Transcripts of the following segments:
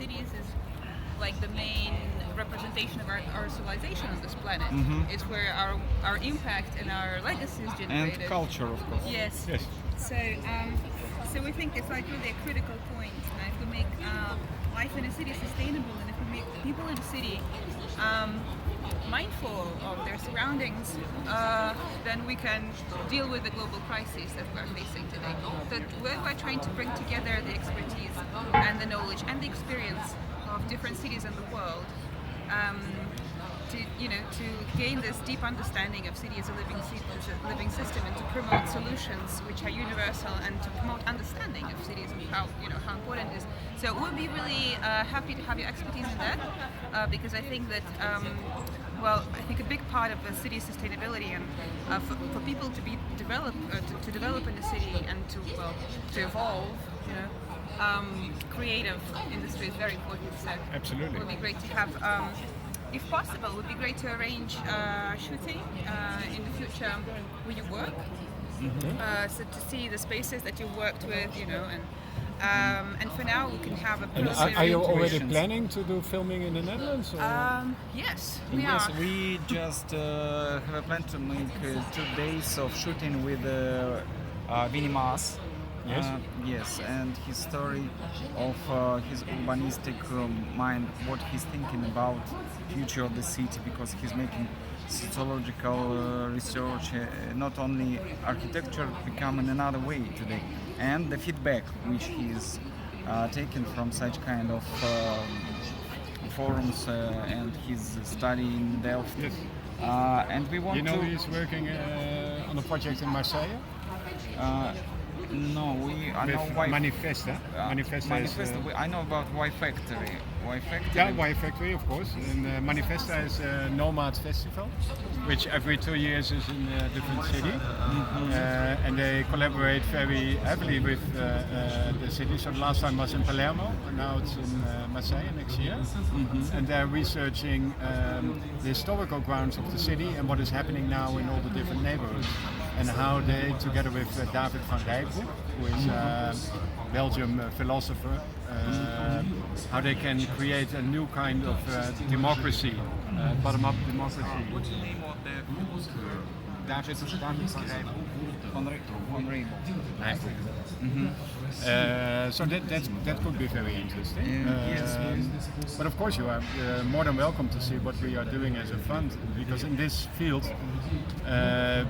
cities is like the main representation of our civilization on this planet. It's where our impact and our legacy is generated. And culture, of course. Yes. Yes. So we think it's like really a critical point. If we make life in a city sustainable, and if we make people in a city mindful of their surroundings, then we can deal with the global crises that we're facing today. So we're trying to bring together the expertise and the knowledge and the experience of different cities in the world to gain this deep understanding of city as a living system, and to promote solutions which are universal, and to promote understanding of cities and how important it is. So we'll be really happy to have your expertise in that, because I think that I think a big part of the city's sustainability and for people to be to develop in the city and to evolve, creative industry is very important. So Absolutely. it would be great to have. If possible, it would be great to arrange shooting in the future where you work, so to see the spaces that you worked with, and for now we can have a. And are you already planning to do filming in the Netherlands? Yes, Yes, we just have a plan to make 2 days of shooting with Vinnie Maas. Yes. Yes, and his story of his urbanistic mind, what he's thinking about future of the city, because he's making sociological research, not only architecture becoming another way today, and the feedback which he's taken from such kind of forums and his study in Delft. Yes. And we want to. He's working on a project in Marseille. No, I know With why. Manifesta. Manifesta is, I know about Y Factory. Y Factory. yeah, Y Factory, of course. And Manifesta is a nomad festival, which every 2 years is in a different city. And they collaborate very heavily with the city. So the last time was in Palermo, and now it's in Marseille next year. And they're researching the historical grounds of the city and what is happening now in all the different neighborhoods. And how they, together with David van Rijbroek, who is a Belgian philosopher, how they can create a new kind of democracy, bottom-up democracy. What's the name of the David van Rijbroek? So that could be very interesting. Yes. But of course you are more than welcome to see what we are doing as a fund, because in this field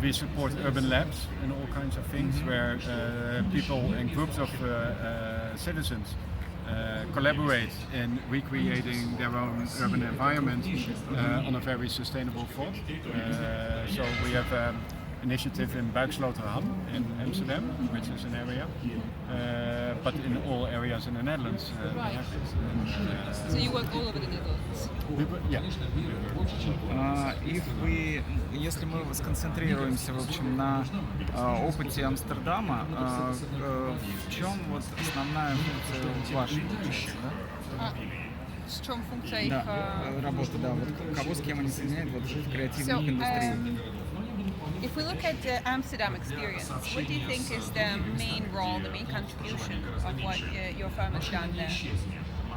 we support urban labs and all kinds of things where people and groups of citizens collaborate in recreating their own urban environment on a very sustainable front. So we have initiative in Buiksloterham in Amsterdam, which is an area, but in all areas in the Netherlands we have this. So you work all over the Netherlands. Если мы сконцентрируемся, в общем, на опыте Амстердама, в чем вот основная функция вашей работы? В чем функция их? Работы, да, вот кого с кем они соединяют вот в креативных индустриях? If we look at the Amsterdam experience, what do you think is the main role, the main contribution of what your firm has done there?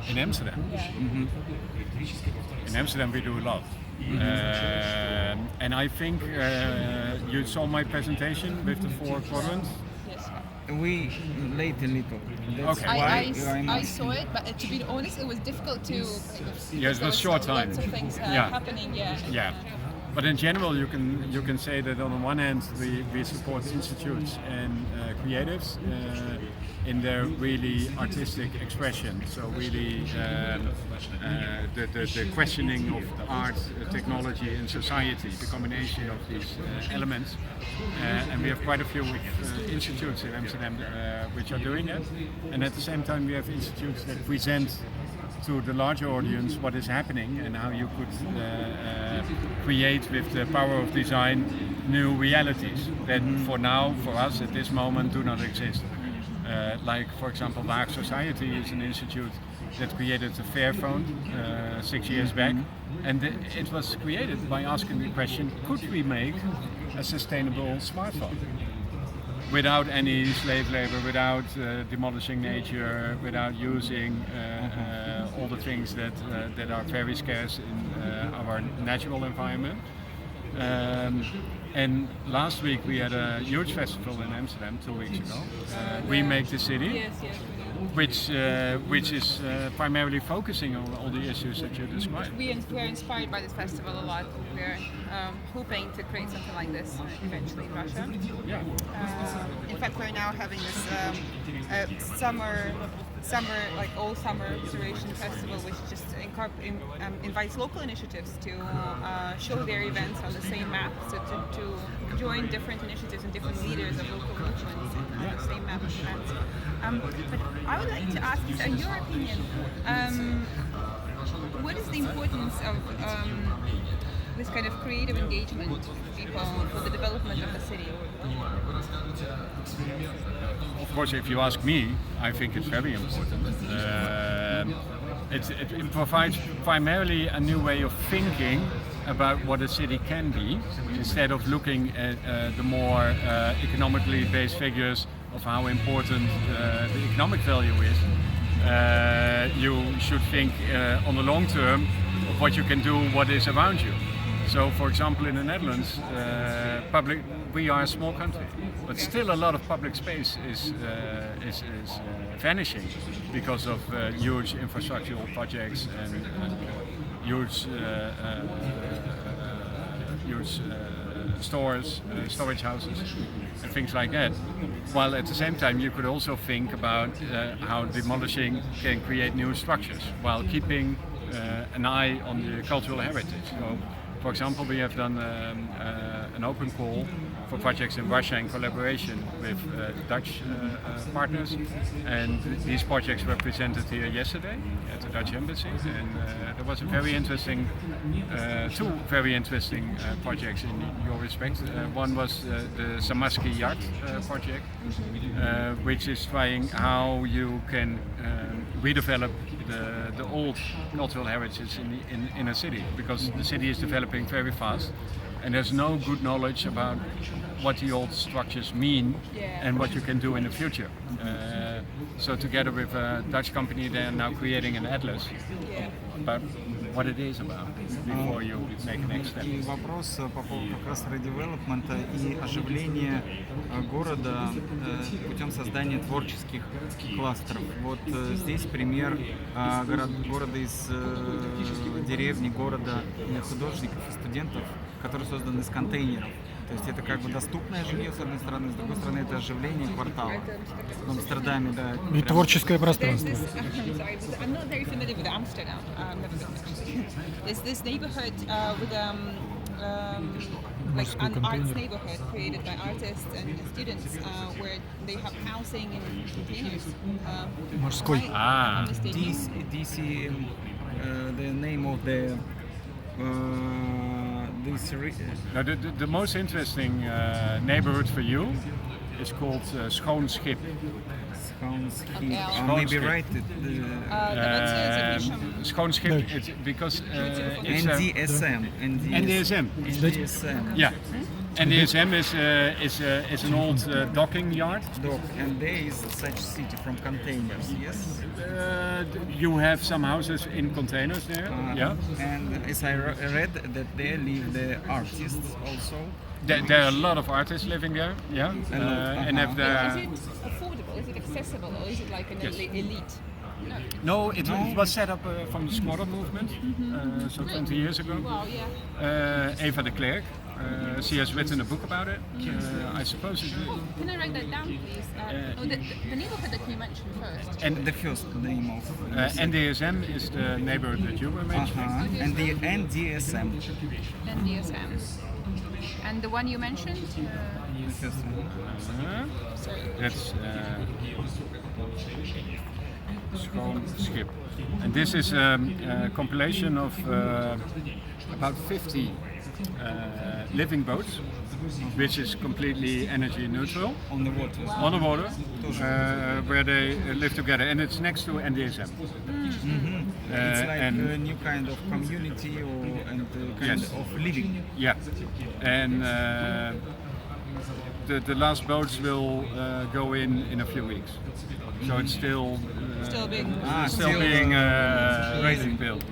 In Amsterdam? Yeah. In Amsterdam we do a lot. And I think you saw my presentation with the 4 quadrants. Yes. We late a little. That's Okay. why I saw it, but to be honest, it was difficult to. Yes, it was short time. Lots of things Yeah. happening. Yeah. Yeah. But in general, you can say that on the one hand, we support institutes and creatives in their really artistic expression. So really the questioning of art, technology, and society, the combination of these elements. And we have quite a few institutes in Amsterdam which are doing that. And at the same time, we have institutes that present to the larger audience what is happening and how you could create with the power of design new realities that for us at this moment do not exist. Like for example, Waag Society is an institute that created a Fairphone 6 years back, and it was created by asking the question, could we make a sustainable smartphone? Without any slave labor, without demolishing nature, without using all the things that are very scarce in our natural environment. And last week we had a huge festival in Amsterdam 2 weeks ago. We Make the City. Yes, yes. Which is primarily focusing on all the issues that you described. We are inspired by this festival a lot. We're hoping to create something like this eventually in Russia. Yeah. In fact, we're now having this summer, like all summer duration festival, which just invites local initiatives to show their events on the same map, so to join different initiatives and different leaders of local movements on the same map of events. But I would like to ask you, in your opinion, what is the importance of this kind of creative engagement with people for the development of the city? Of course, if you ask me, I think it's very important. It provides primarily a new way of thinking about what a city can be, instead of looking at the more economically based figures of how important the economic value is. You should think on the long term of what you can do, what is around you. So, for example, in the Netherlands, we are a small country, but still a lot of public space is vanishing because of huge infrastructural projects and huge stores, storage houses, and things like that. While at the same time, you could also think about how demolishing can create new structures while keeping an eye on the cultural heritage. So, for example, we have done an open call for projects in Russia in collaboration with Dutch partners, and these projects were presented here yesterday at the Dutch Embassy, and there was a very interesting, two very interesting projects in your respect. One was the Samarsky Yard project, which is trying how you can redevelop the old cultural heritage in a city, because the city is developing very fast and there's no good knowledge about what the old structures mean and what you can do in the future. So together with a Dutch company, they are now creating an atlas about what it is about before you make the next step. И вопрос по поводу как раз редевелопмента и оживления города путем создания творческих кластеров. Вот здесь пример города из деревни, города художников и студентов, который создан из контейнеров. То есть это как бы доступное жилье с одной стороны, с другой стороны это оживление квартала. В Амстердаме, да. И творческое пространство. I'm not very familiar with Amsterdam. There's this neighborhood with like an arts neighborhood created by artists and students where they have housing in containers. Морской. DC, the name of the Now, the most interesting neighborhood for you is called Schoon Schip. Maybe right. Schoon Schip, it's because it's NDSM. Yeah. NDSM is an old docking yard. And there is such city from containers, yes? You have some houses in containers there, yeah. And as I read that there live the artists also. There are a lot of artists living there, yeah. And have Is it affordable? Is it accessible? Or is it like an elite? No, it was set up from the squatter movement, so 20 years ago. Wow, yeah. Eva de Klerk, she has written a book about it. I suppose it. Can I write that down, please? The neighborhood that you mentioned first. And the first name of NDSM is the neighborhood that you were mentioning. And the NDSM. NDSM. And the one you mentioned? That's Schoon Schip. And this is a compilation of about 50 living boats, which is completely energy neutral. On the water. On the water, where they live together, and it's next to NDSM. It's like a new kind of community and kind of living. Yeah, and the last boats will go in a few weeks. So it's still big. Still being Amazing. built.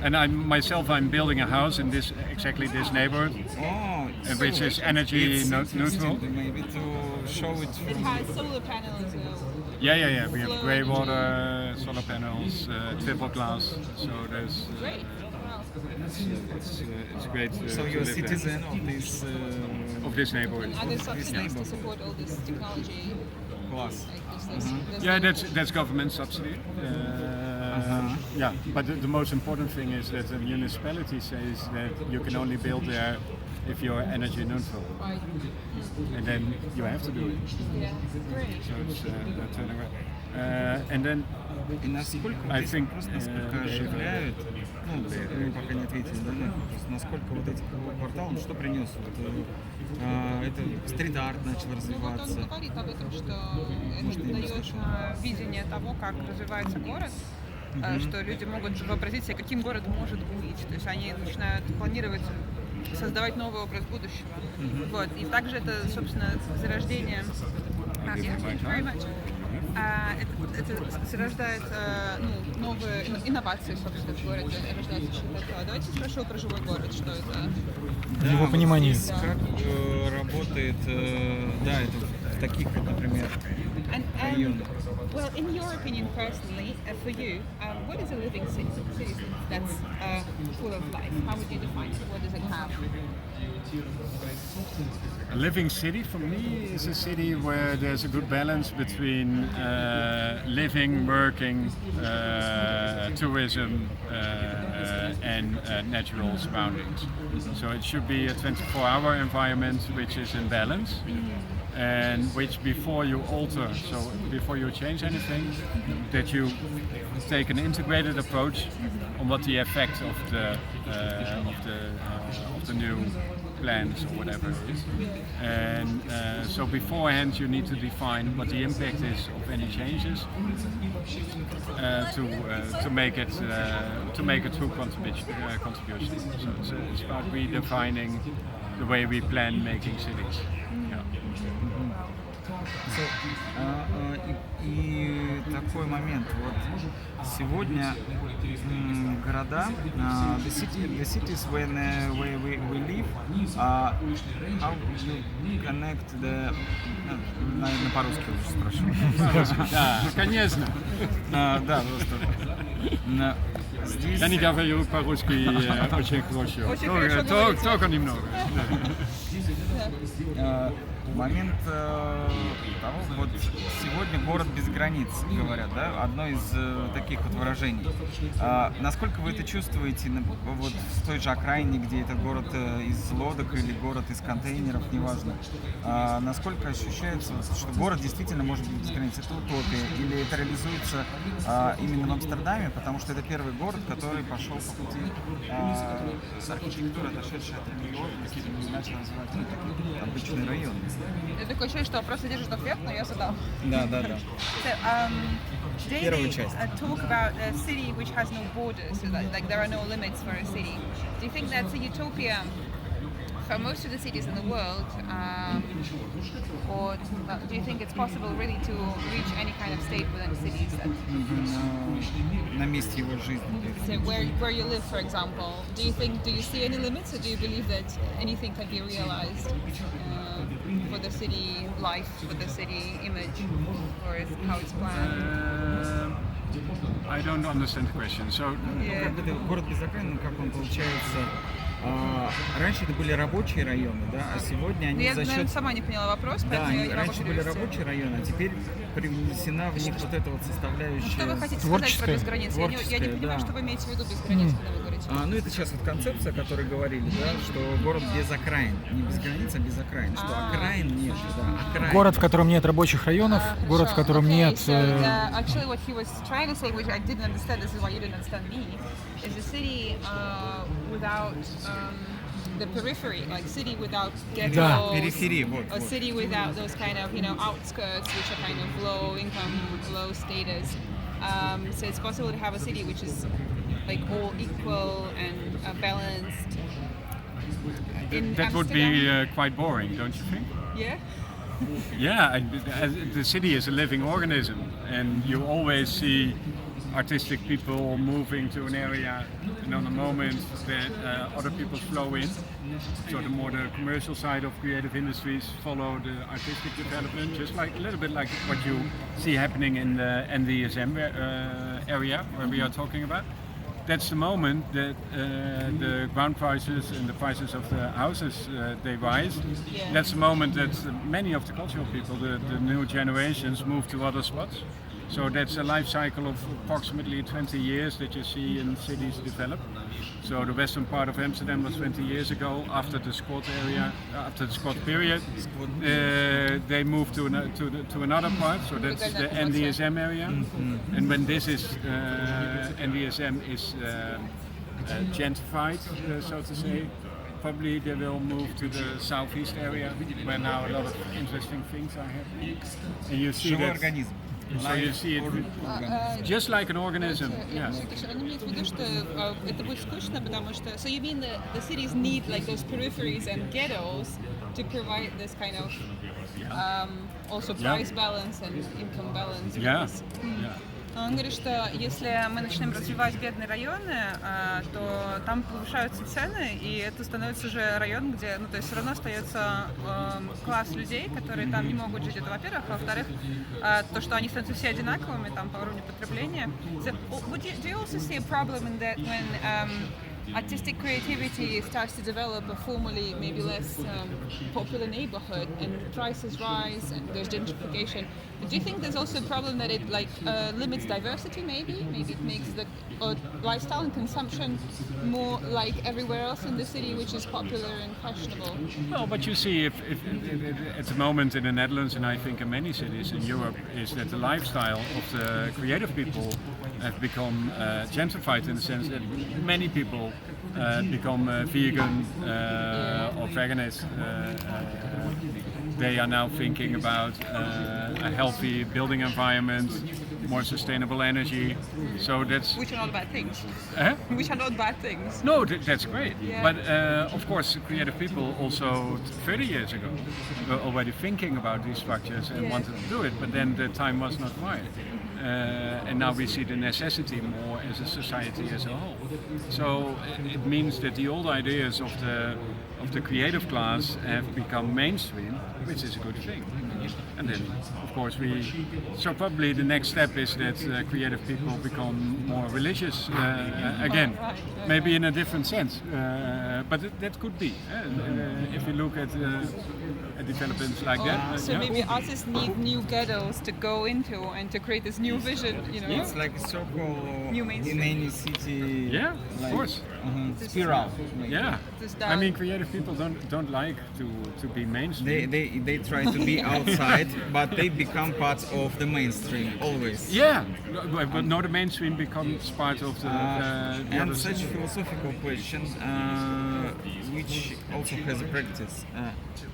And I'm building a house in exactly this neighborhood, Oh, which is energy it's neutral. interesting maybe to show it It from has solar panels. Yeah. We have Flow grey energy. water, solar panels, triple glass. So there's Great. Wow. it's great. So to you're a live there. citizen Of this neighborhood. And other subsidies to neighborhood. support all this technology. class. Like this Yeah, that's government subsidy. Yeah, but the most important thing is that the municipality says that you can only build there if you're energy neutral, Right. and then you have to do it. Yeah. Great. So it's that turnaround. And then И насколько вот I эти think, вопросы насколько оживляют, ну, мы пока не ответили, да, на этот вопрос, насколько вот эти кварталы, что принес? Вот, это стрит-арт начал Ну, вот он развиваться. говорит об этом, что Может, это я не дает слышал. видение того, как развивается город, что люди могут вообразить себе, каким город может быть. То есть они начинают планировать, создавать новый образ будущего. Вот. И также это, собственно, зарождение... Thank you very much. Это зарождает новые инновации, собственно, в городе, рождаются очень этого. Давайте спрошу про живой город, что это. В его вот понимании. здесь как работает, да, это в таких, вот, например, районах. Well, in your opinion personally, for you, what is a living city that's full of life? How would you define it? What does it have? a living city for me is a city where there's a good balance between living, working, tourism, and natural surroundings. So it should be a 24-hour environment which is in balance. And which before you alter, so before you change anything, that you take an integrated approach on what the effect of the new plans or whatever is. And so beforehand you need to define what the impact is of any changes to make it true contribution. So it's about redefining the way we plan making cities. Yeah. И такой момент, вот сегодня города, the cities when we live, how you connect the, наверное, по-русски лучше спрошу. Да, конечно. Да, просто. Здесь... Я не говорю по-русски очень хорошо. Очень хорошо говорите. Только немного. Момент того, вот сегодня город без границ, говорят, да, одно из таких вот выражений. Насколько вы это чувствуете вот в той же окраине, где это город из лодок или город из контейнеров, неважно, насколько ощущается, что город действительно может быть без границ? Это утопия или это реализуется именно в Амстердаме, потому что это первый город, который пошел по пути с архитектуры, отошедшей от религиозности, и начал развивать такие обычные районы. Я такое ощущение, что вопрос содержит ответ, но я задам. Да. So, today Первую they часть. talk about a city which has no borders, so that, like there are no limits for a city. Do you think that's a utopia for most of the cities in the world, or do you think it's possible really to reach any kind of state within cities? На месте его жизни. So where you live, for example, do you see any limits, or do you believe that anything can be realized for the city life, for the city image, or is how it's planned? I don't understand the question. So Yeah. Как это город без окраин, как он получается? Раньше это были рабочие районы, да, а сегодня они Я, за наверное, счет... сама не поняла вопрос, Да, поэтому я они не могу раньше были перевести. рабочие районы, а теперь привнесена в них вот эта вот составляющая. Что вы хотите сказать про Творческая. без границ? Я не понимаю, Да. что вы имеете в виду без границ, когда вы говорите. Ну это сейчас вот концепция, о которой говорили, да, что город без окраин, не без границ, а без окраин, что окраин нет, да, окраин. Город, в котором нет рабочих районов, город, в котором Okay, нет... so, actually what he was trying to say, which I didn't understand, this is why you didn't understand me, is a city without the periphery, like city without ghettos, Да. Периферии, вот. or city without those kind of, outskirts, which are kind of low income, low status. So it's possible to have a city which is like all equal and balanced. In that would Amsterdam? be quite boring, don't you think? Yeah. Yeah, the city is a living organism, and you always see artistic people moving to an area, and on the moment that other people flow in. So the more the commercial side of creative industries follow the artistic development, just like a little bit like what you see happening in the NDSM area where we are talking about. That's the moment that the ground prices and the prices of the houses they rise. Yeah. That's the moment that many of the cultural people, the new generations, move to other spots. So that's a life cycle of approximately 20 years that you see in cities develop. So the western part of Amsterdam was 20 years ago. After the squat area, after the squat period, they moved to another part. So that's the NDSM area. And when this is NDSM is gentrified, so to say, probably they will move to the southeast area where now a lot of interesting things are happening. And you see Живой that. организм. So you see it just like an organism. Yeah. Они имеют в виду, что это будет скучно, потому что so you mean the cities need like those peripheries and ghettos to provide this kind of also price balance and income balance. Yeah. Yeah. Он говорит, что если мы начнем развивать бедные районы, то там повышаются цены, и это становится уже район, где, ну, то есть все равно остается класс людей, которые там не могут жить. Это, во-первых, а во-вторых, то, что они становятся все одинаковыми там по уровню потребления. So, do you also see a problem in that when artistic creativity starts to develop a formerly maybe less popular neighborhood and prices rise and there's gentrification? Do you think there's also a problem that it like limits diversity maybe? Maybe it makes the lifestyle and consumption more like everywhere else in the city, which is popular and fashionable? Well, but you see, if at the moment in the Netherlands, and I think in many cities in Europe, is that the lifestyle of the creative people have become gentrified in the sense that many people become vegan or veganist. They are now thinking about a healthy building environment, more sustainable energy. So that's Which are not bad things. eh? Which are not bad things. No, that's great. Yeah. But of course, creative people also 30 years ago were already thinking about these structures and wanted to do it, but then the time was not right. And now we see the necessity more as a society as a whole. So it means that the old ideas of the creative class have become mainstream, which is a good thing. And then, of course, so probably the next step is that creative people become more religious again, maybe in a different sense. But that could be, if you look at developments like that. So maybe artists need new ghettos to go into and to create this new vision, you know? It's like a circle New in mainstream. any city. Yeah, of like, course. Spiral. Yeah, This I mean, creative people don't like to be mainstream. They try to be outside, but they become part of the mainstream always. Yeah, but not the mainstream becomes part of the And other such philosophical question, which also has a practice.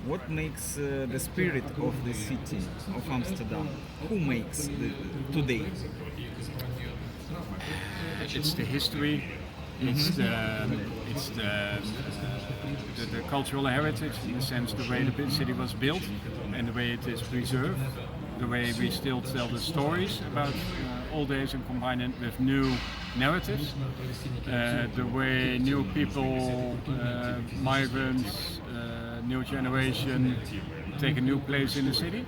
What makes the spirit of the city of Amsterdam? Who makes today? It's the history, it's the cultural heritage, in the sense the way the city was built and the way it is preserved, the way we still tell the stories about old days and combine it with new narratives, the way new people, migrants, new generation take a new place in the city.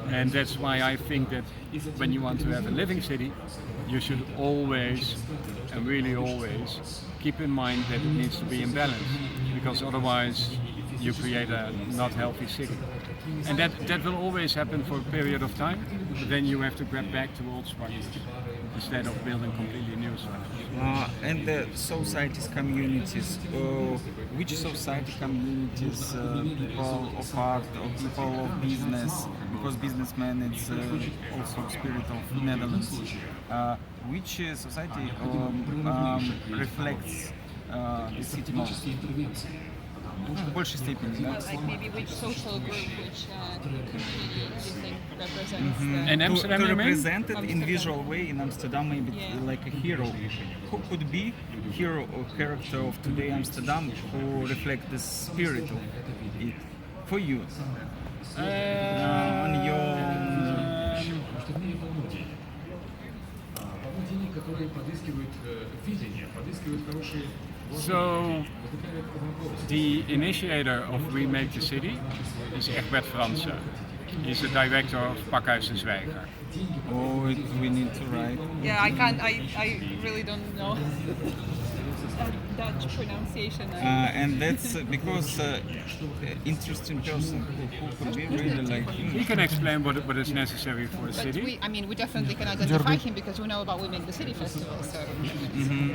And that's why I think that when you want to have a living city, you should always, and really always, keep in mind that it needs to be in balance, because otherwise you create a not healthy city. And that will always happen for a period of time, but then you have to grab back to old structures instead of building completely new structures. And the societies, communities, which society communities, people of art or people of business, because businessmen it's also spirit of Netherlands, which society reflects the city most? В большей степени, да? Like maybe which social group, which community you think represents And Amsterdam, to you mean? represent it in visual way in Amsterdam, maybe like a hero. Who could be hero or character of today Amsterdam who reflect the spirit of it for you? On your So, the initiator of Remake the City is Egbert Fransen. He's the director of Pakhuis de Zwijger. Oh, we need to write. Yeah, I can't. I really don't know Dutch pronunciation. And that's because interesting person who could be really like He can explain what is necessary for a But city. we definitely can identify him because we know about We Make the City festival. So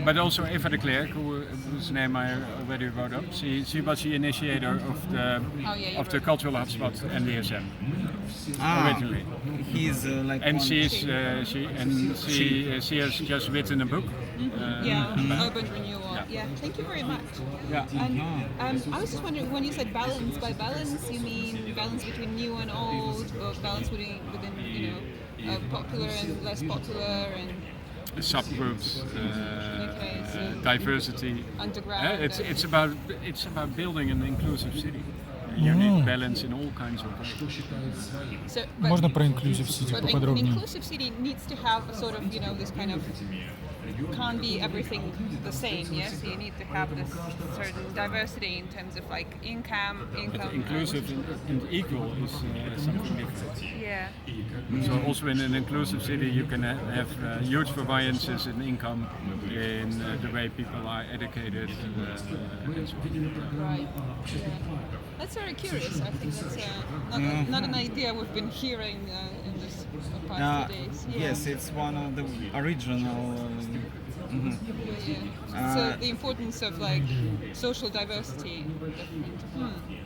But also Eva de Klerk, whose name I already wrote up. She was the initiator of the cultural hotspot NDSM originally. he's like And one- she has just written a book. urban renewal. Yeah. Thank you very much. Yeah. And I was just wondering, when you said balance, by balance you mean balance between new and old, or balance within popular and less popular, and Subgroups, diversity. underground. It's about building an inclusive city. A unique balance in all kinds of ways. So, Можно про Inclusive City But an поподробнее? inclusive city needs to have a sort of, this kind of, can't be everything the same, yes? So you need to have this certain diversity in terms of like income. But inclusive and equal is something different. Yeah. So also in an inclusive city you can have huge variances in income, in the way people are educated and so on. Right. Yeah. That's very curious. I think that's not an idea we've been hearing in this past 2 days. Yeah. Yes, it's one of the original. So the importance of like social diversity.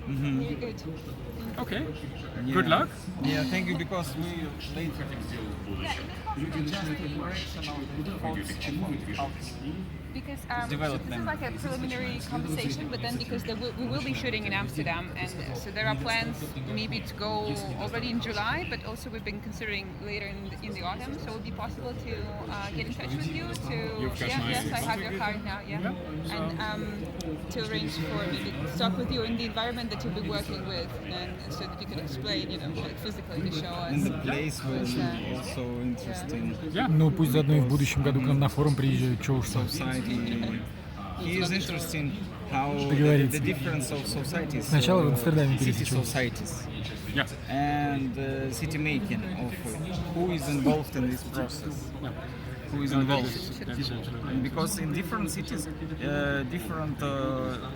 Very good. Okay, Yeah. good luck. Yeah, thank you, because we later Because Develop so this them. is like a preliminary conversation, but then because we will be shooting in Amsterdam, and so there are plans maybe to go already in July, but also we've been considering later in the autumn. So it would be possible to get in touch with you to You've got my yes, I have your contact card now, and to arrange for maybe to talk with you in the environment that you'll be working with, and so that you can explain, like physically to show us. in the place will be also interesting. Yeah. Ну, пусть заодно и в будущем году к нам на форум приезжают, чего уж там. Society. He is interesting how Договориться. the difference of societies. Сначала в Амстердаме city пересечемся. societies Yeah. and city making of who is involved in this process. Who is involved? That's absolutely. Because in different cities, different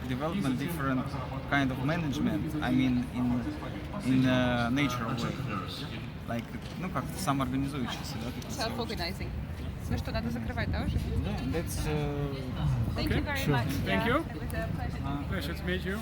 development, different kind of management. I mean, in natural way, like, как-то самоорганизующийся, да? Self-organizing. Ну что, надо закрывать, да, уже? Yeah, that's. Thank you very Sure. much. Thank Yeah, you. it was a pleasure. Pleasure to meet you.